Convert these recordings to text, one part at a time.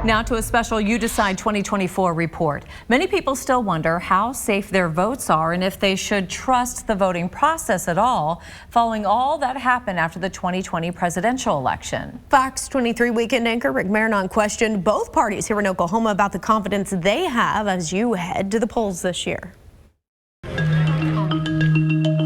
Now to a special You Decide 2024 report. Many people still wonder how safe their votes are and if they should trust the voting process at all following all that happened after the 2020 presidential election. Fox 23 weekend anchor Rick Marinon questioned both parties here in Oklahoma about the confidence they have as you head to the polls this year.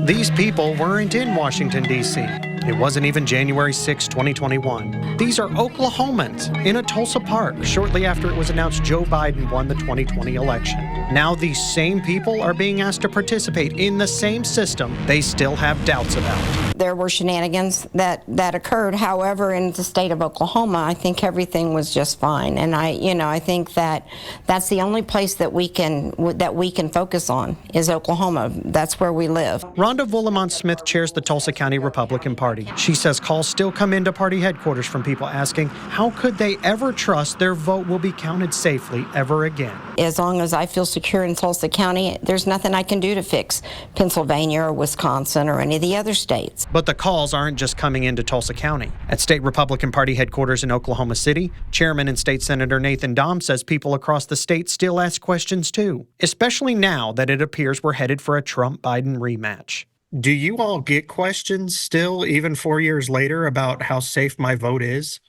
These people weren't in Washington, D.C. It wasn't even January 6, 2021. These are Oklahomans in a Tulsa park shortly after it was announced Joe Biden won the 2020 election. Now these same people are being asked to participate in the same system they still have doubts about. There were shenanigans that occurred. However, in the state of Oklahoma, I think everything was just fine. And I think that that's the only place that we can focus on is Oklahoma. That's where we live. Rhonda Vollemont-Smith chairs the Tulsa County Republican Party. She says calls still come into party headquarters from people asking how could they ever trust their vote will be counted safely ever again. As long as I feel secure in Tulsa County, there's nothing I can do to fix Pennsylvania or Wisconsin or any of the other states. But the calls aren't just coming into Tulsa County. At State Republican Party headquarters in Oklahoma City, Chairman and State Senator Nathan Dahm says people across the state still ask questions too, especially now that it appears we're headed for a Trump-Biden rematch. Do you all get questions still, even 4 years later, about how safe my vote is?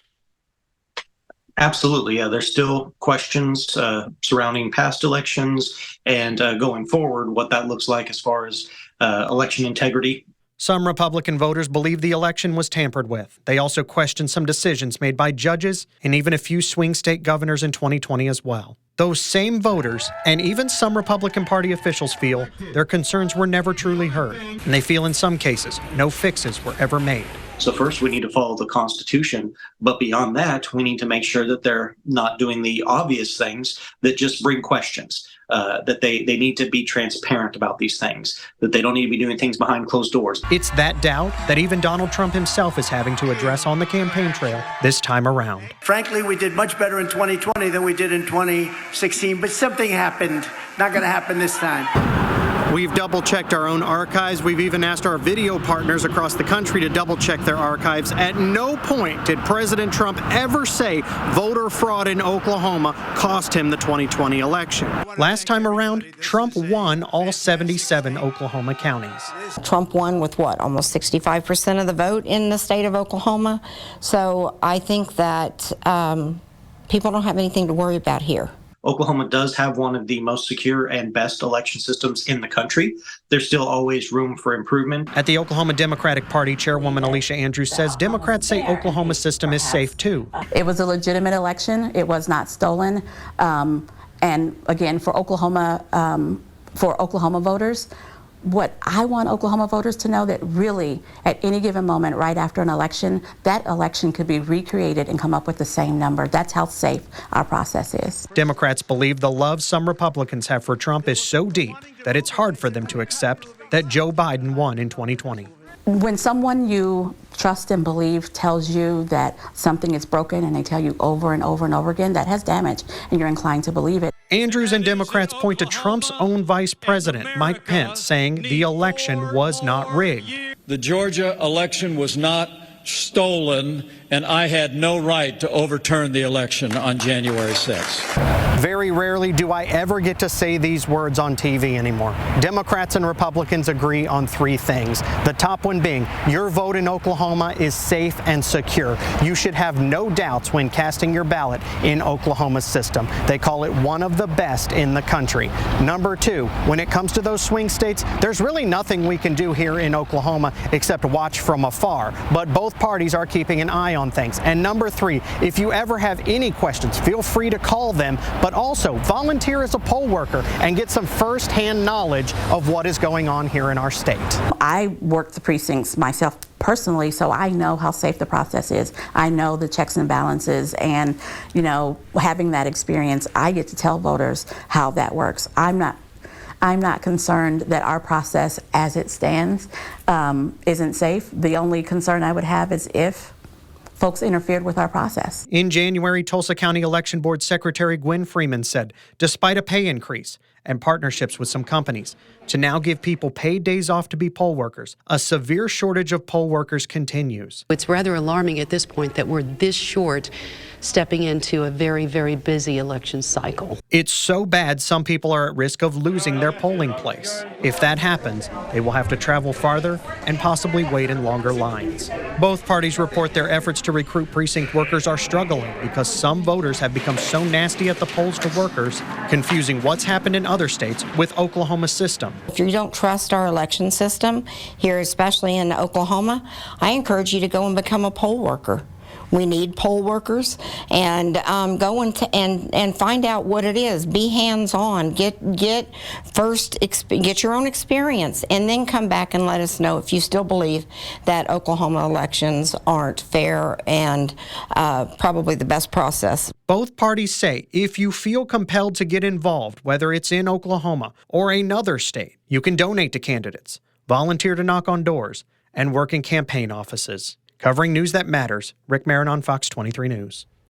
Absolutely, yeah. There's still questions surrounding past elections and going forward, what that looks like as far as election integrity. Some Republican voters believe the election was tampered with. They also question some decisions made by judges and even a few swing state governors in 2020 as well. Those same voters and even some Republican Party officials feel their concerns were never truly heard, and they feel in some cases no fixes were ever made. So first, we need to follow the Constitution, but beyond that, we need to make sure that they're not doing the obvious things that just bring questions, that they need to be transparent about these things, that they don't need to be doing things behind closed doors. It's that doubt that even Donald Trump himself is having to address on the campaign trail this time around. Frankly, we did much better in 2020 than we did in 2016, but something happened. Not going to happen this time. We've double-checked our own archives. We've even asked our video partners across the country to double-check their archives. At no point did President Trump ever say voter fraud in Oklahoma cost him the 2020 election. Last time around, Trump won all 77 Oklahoma counties. Trump won with what, almost 65% of the vote in the state of Oklahoma. So I think that people don't have anything to worry about here. Oklahoma does have one of the most secure and best election systems in the country. There's still always room for improvement. At the Oklahoma Democratic Party, Chairwoman Alicia Andrews says Democrats say Oklahoma's system is safe too. It was a legitimate election. It was not stolen. And again, for Oklahoma voters, what I want Oklahoma voters to know that really at any given moment right after an election, that election could be recreated and come up with the same number. That's how safe our process is. Democrats believe the love some Republicans have for Trump is so deep that it's hard for them to accept that Joe Biden won in 2020. When someone you trust and believe tells you that something is broken and they tell you over and over and over again, that has damage and you're inclined to believe it. Andrews and Democrats point to Trump's own vice president, Mike Pence, saying the election was not rigged. The Georgia election was not stolen, and I had no right to overturn the election on January 6th. Very rarely do I ever get to say these words on TV anymore. Democrats and Republicans agree on three things. The top one being, your vote in Oklahoma is safe and secure. You should have no doubts when casting your ballot in Oklahoma's system. They call it one of the best in the country. Number two, when it comes to those swing states, there's really nothing we can do here in Oklahoma except watch from afar. But both parties are keeping an eye on things. And number three, if you ever have any questions, feel free to call them, but also volunteer as a poll worker and get some first-hand knowledge of what is going on here in our state. I work the precincts myself personally, so I know how safe the process is. I know the checks and balances, and having that experience, I get to tell voters how that works. I'm not concerned that our process as it stands isn't safe. The only concern I would have is if folks interfered with our process. In January, Tulsa County Election Board Secretary Gwen Freeman said, despite a pay increase, and partnerships with some companies to now give people paid days off to be poll workers. A severe shortage of poll workers continues. It's rather alarming at this point that we're this short stepping into a very, very busy election cycle. It's so bad some people are at risk of losing their polling place. If that happens, they will have to travel farther and possibly wait in longer lines. Both parties report their efforts to recruit precinct workers are struggling because some voters have become so nasty at the polls to workers, confusing what's happened in other states with Oklahoma's system. If you don't trust our election system here, especially in Oklahoma, I encourage you to go and become a poll worker. We need poll workers, and go and find out what it is. Be hands-on. Get your own experience, and then come back and let us know if you still believe that Oklahoma elections aren't fair and probably the best process. Both parties say if you feel compelled to get involved, whether it's in Oklahoma or another state, you can donate to candidates, volunteer to knock on doors, and work in campaign offices. Covering news that matters, Rick Marin on Fox 23 News.